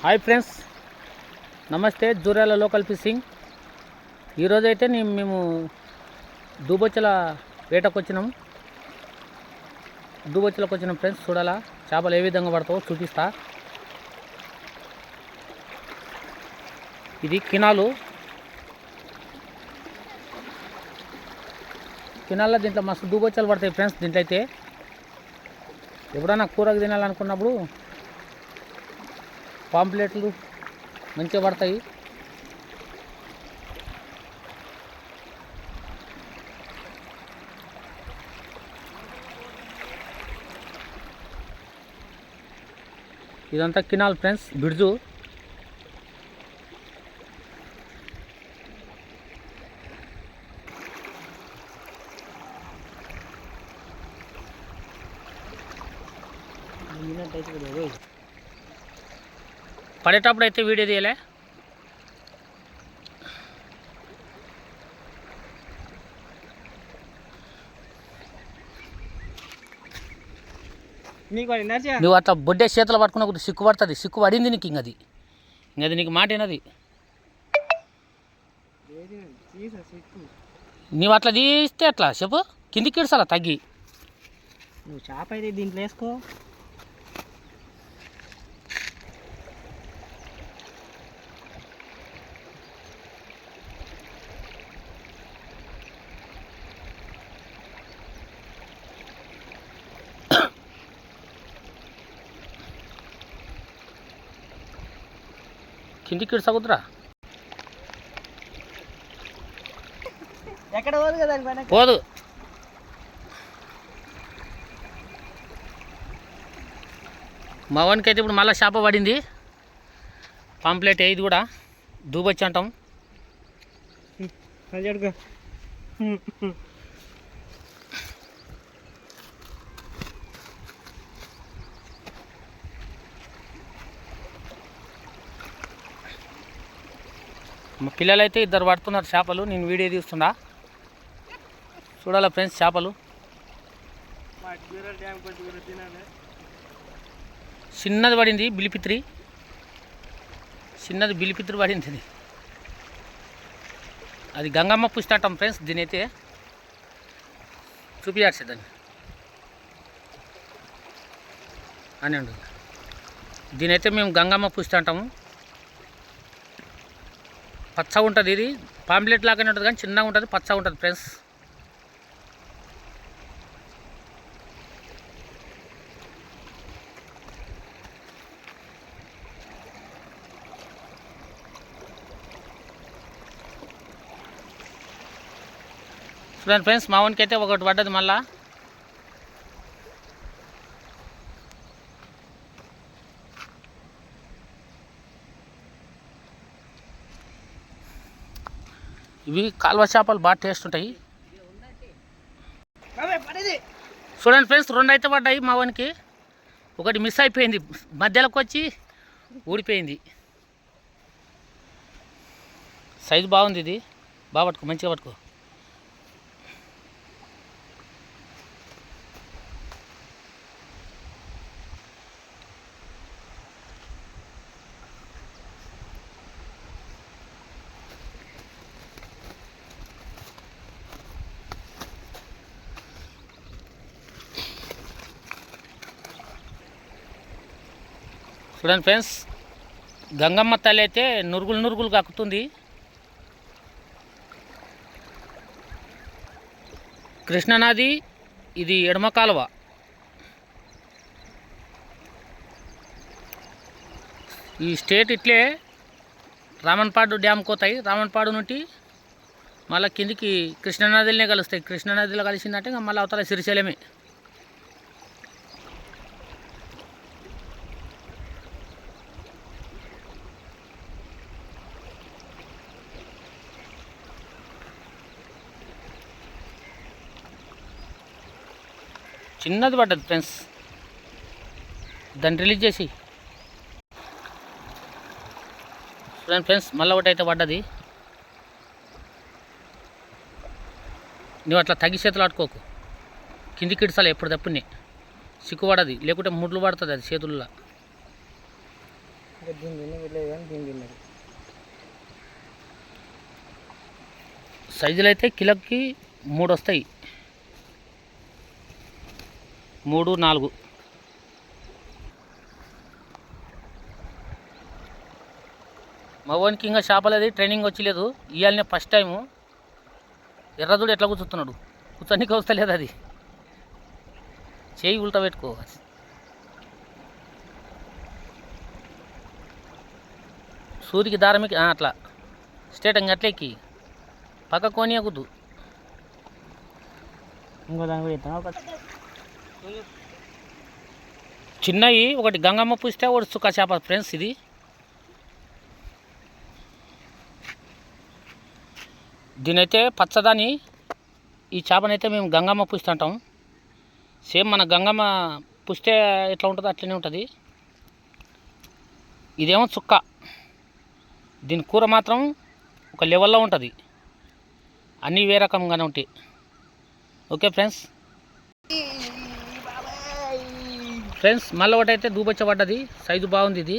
Hi friends, నమస్తే. Jurala local fishing. ఈరోజైతే మేము దూబొచ్చల వేటకు వచ్చినాం. దూబొచ్చలకు వచ్చినాం ఫ్రెండ్స్. చూడాలా చేపలు ఏ విధంగా పడతావో చూపిస్తా. ఇది కినాలు. కినాల్లో దీంట్లో మస్తు దూబొచ్చలు పడతాయి ఫ్రెండ్స్. దీంట్లో అయితే ఎప్పుడైనా కూరకు తినాలనుకున్నప్పుడు పాంప్లెట్లు మంచిగా పడతాయి. ఇదంతా కినాల్ ఫ్రెండ్స్, బిడ్జు. పడేటప్పుడు అయితే వీడియో తీయలే. నువ్వు అట్లా బొడ్డే చేతులు పట్టుకున్న కొద్ది సిక్కు పడుతుంది. సిక్కు పడింది నీకు. ఇంకది నీకు మాట ఏనది. నువ్వు అట్లా తీస్తే అట్లా చెప్పు, కిందికి ఇడ్సాలా తగ్గి. నువ్వు చేప అయితే దీంట్లో వేసుకో. కిందికి ఇడ్సకుద్రా. ఎక్కడ పోదు కదా పోదు. మా వానికి అయితే ఇప్పుడు మళ్ళీ చేప పడింది. పాంప్లెట్ ఇది కూడా దూబొచ్చి అంటాం. మా పిల్లలైతే ఇద్దరు పడుతున్నారు చేపలు. నేను వీడియో తీస్తున్నా. చూడాలా ఫ్రెండ్స్ చేపలు. చిన్నది పడింది బిలిపిత్రి. చిన్నది బిలిపిత్రి పడింది. అది గంగమ్మ పుస్తాటం ఫ్రెండ్స్. దీని అయితే చూపించాల్సి దాన్ని అని అండి. దీనైతే మేము గంగమ్మ పుస్తి అంటాము. పచ్చగా ఉంటుంది. ఇది పాంప్లెట్ లాగానే ఉంటుంది కానీ చిన్నగా ఉంటుంది, పచ్చగా ఉంటుంది ఫ్రెండ్స్. చూడండి ఫ్రెండ్స్, మా వానికి అయితే ఒకటి పడ్డది మళ్ళా. ఇవి కాల్వ చేపలు బాగా టేస్ట్ ఉంటాయి. చూడండి ఫ్రెండ్స్, రెండు అయితే పడ్డాయి మా వానికి. ఒకటి మిస్ అయిపోయింది, మధ్యలోకి వచ్చి ఊడిపోయింది. సైజు బాగుంది. ఇది బాగా పట్టుకో, మంచిగా పట్టుకో. చూడండి ఫ్రెండ్స్, గంగమ్మ తల్లి అయితే నురుగులు నురుగులు కక్కుతుంది. కృష్ణానది ఇది ఎడమ కాలువ. ఈ స్టేట్ ఇట్లే రామన్పాడు డ్యామ్ పోతాయి. రామన్పాడు నుండి మళ్ళీ కిందికి కృష్ణానదిలోనే కలుస్తాయి. కృష్ణానదిలో కలిసిందంటే ఇంకా మళ్ళీ అవతల శ్రీశైలమే. చిన్నది పడ్డది ఫ్రెండ్స్, దాన్ని రిలీజ్ చేసి. చూడండి ఫ్రెండ్స్, మళ్ళీ ఒకటి అయితే పడ్డది. నువ్వు అట్లా తగ్గి చేతులు ఆడుకోకు, కిందికి ఇడ్చాలి ఎప్పుడు తప్పుని. సిగ్గుపడది, లేకుంటే ముడ్లు పడుతుంది అది చేతుల్లో. ఇంకా దీన్ని తినలేదు కానీ దీన్ని తిన్నది. సైజులు అయితే కిలోకి 3 వస్తాయి, 3, 4. మగవానికి ఇంకా చేపలది ట్రైనింగ్ వచ్చలేదు, ఇవాళనే ఫస్ట్ టైము. ఎర్రదుడు ఎట్లా కూర్చుతున్నాడు, కూర్చొనికి వస్తలేదు, అది చేయి ఉల్టా పెట్టుకో. సూదికి దారమికి అట్లా స్ట్రేట్ ఇంకా అట్లా ఎక్కి పక్క కోనియకుద్దు. ఇంకో దాని కూడా ఇస్తాను. ఒక చిన్నవి ఒకటి గంగమ్మ పూస్తే ఒకటి చుక్క చేప ఫ్రెండ్స్. ఇది దీనైతే పచ్చదాని, ఈ చేపనైతే మేము గంగమ్మ పుస్తే అంటాం. సేమ్ మన గంగమ్మ పుస్తే ఎట్లా ఉంటుందో అట్లనే ఉంటుంది. ఇదేమో చుక్క, దీని కూర మాత్రం ఒక లెవెల్లో ఉంటుంది, అన్నీ వే రకంగానే ఉంటాయి. Okay friends. మళ్ళీ ఒకటి అయితే దూబొచ్చ పడ్డది, సైజు బాగుంది ఇది.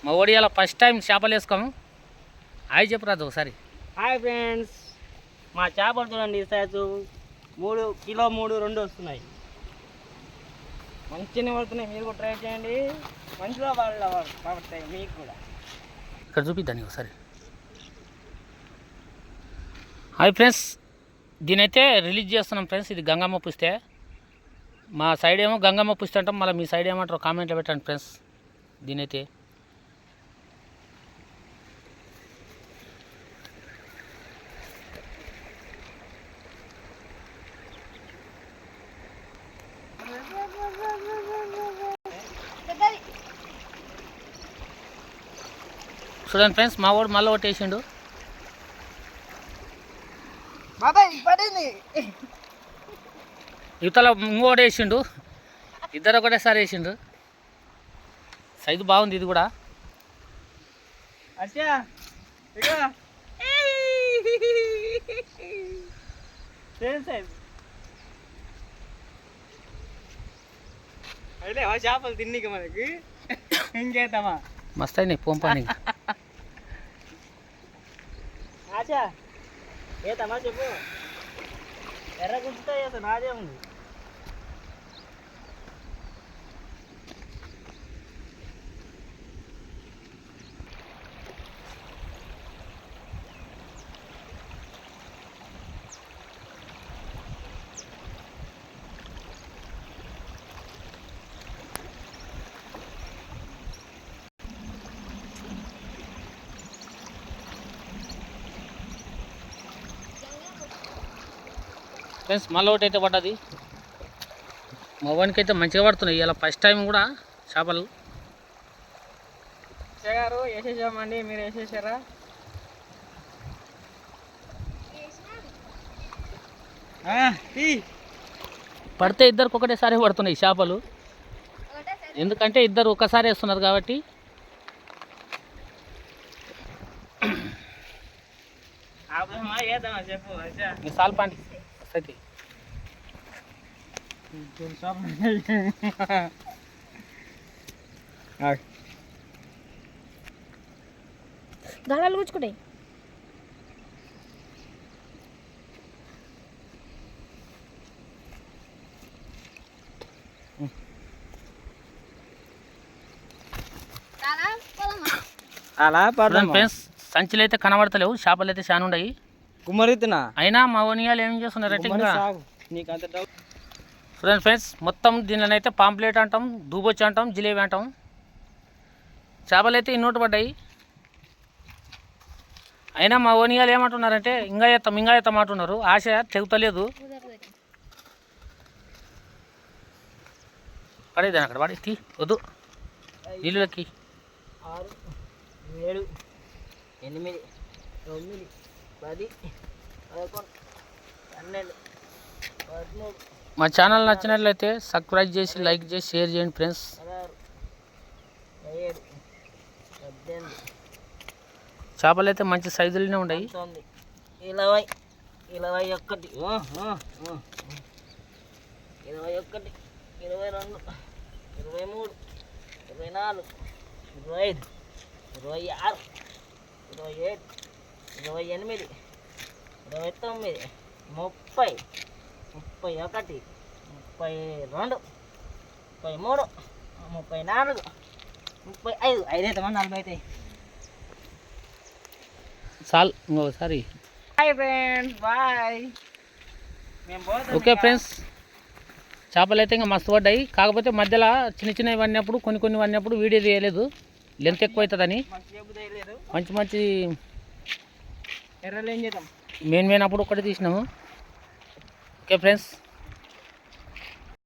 మా ఒడియాల ఫస్ట్ టైం చేపలు వేసుకోము. హాయ్ చెప్పరాదు ఒకసారి. హాయ్ ఫ్రెండ్స్, మా చేపలు చూడండి సైజు 3 కిలో 3, 2 వస్తున్నాయి. మంచిగానే పడుతున్నాయి, మీరు కూడా ట్రై చేయండి. మంచిగా పడతాయి మీకు కూడా. ఇక్కడ చూపిద్దాన్ని ఒకసారి. హాయ్ ఫ్రెండ్స్, దీనైతే రిలీజ్ చేస్తున్నాం ఫ్రెండ్స్. ఇది గంగమ్మ పుస్తే. మా సైడ్ ఏమో గంగమ్మ పుస్తే అంటాం, మళ్ళీ మీ సైడ్ ఏమంటారు కామెంట్లో పెట్టండి ఫ్రెండ్స్. దీనైతే చూడండి ఫ్రెండ్స్, మా వాడు మళ్ళీ ఒకటి వేసిండు. యువతల ఇంకోటి వేసిండు, ఇద్దరు ఒకటేసారి వేసిండు. సైజు బాగుంది ఇది కూడా. చేపలు తిన్నీకి మనకి ఇంకేద్దామా, మస్తు అయినాయి పంపాని. ఆచా ఏతమ్మా చెప్పు. ఎర్ర గుంజుతో వేస్తా, నాదే ఉంది. ఫ్రెండ్స్ మళ్ళీ ఒకటి అయితే పడ్డది. మా వానికి అయితే మంచిగా పడుతున్నాయి ఇలా ఫస్ట్ టైం కూడా చేపలు. గారు వేసేసామండి, మీరు వేసేసారా? పడితే ఇద్దరికి ఒకటేసారి పడుతున్నాయి చేపలు, ఎందుకంటే ఇద్దరు ఒక్కసారి వేస్తున్నారు కాబట్టి. చెప్పు సాల్ పాండి అయితే గాడాలు గుచ్చుకుంటాయి. అలా ఫ్రెండ్స్ సంచులు అయితే కనబడతలేవు, చేపలు అయితే చాలా ఉన్నాయి. గుమ్మరితున్నా అయినా మా ఓనియాలు ఏం చేస్తున్నారంటే ఇంకా నీకు అంత డౌట్. చూడండి ఫ్రెండ్స్, మొత్తం దీనిని అయితే పాంప్లెట్ అంటాం, దూబొచ్చి అంటాం, జిలేబీ అంటాం. చేపలు అయితే ఇన్నోటి పడ్డాయి. అయినా మా ఓనియాలు ఏమంటున్నారంటే ఇంకా ఎత్తాం అంటున్నారు. ఆశ తెగుతలేదు. పడేదాన్ని అక్కడ పడే తీ వద్దు నీళ్ళకి. 6, 7, 8, 9, 10, 11, 12, 13. మా ఛానల్ నచ్చినట్లయితే సబ్స్క్రైబ్ చేసి లైక్ చేసి షేర్ చేయండి ఫ్రెండ్స్. 16, 17, 18, చేపలు అయితే మంచి సైజులోనే ఉన్నాయి. 19, 20, 21, 21, 22, 23, 24, 25, 26, 27, 28, 29, 30, 31, 32, 33, 34, 35. అయితే 40 అవుతాయి. చాలు ఇంకోసారి. Bye friends, bye. మేము పోతాం. ఓకే ఫ్రెండ్స్, చేపలు అయితే ఇంకా మస్తు పడ్డాయి. కాకపోతే మధ్యలో చిన్న చిన్నవి పడినప్పుడు కొన్ని పడినప్పుడు వీడియో తీయలేదు, లెంత్ ఎక్కువ అవుతుందని. మంచి ఎర్రలు ఏం చేద్దాం, మెయిన్ అప్పుడు ఒకటి తీసినాము. Okay friends.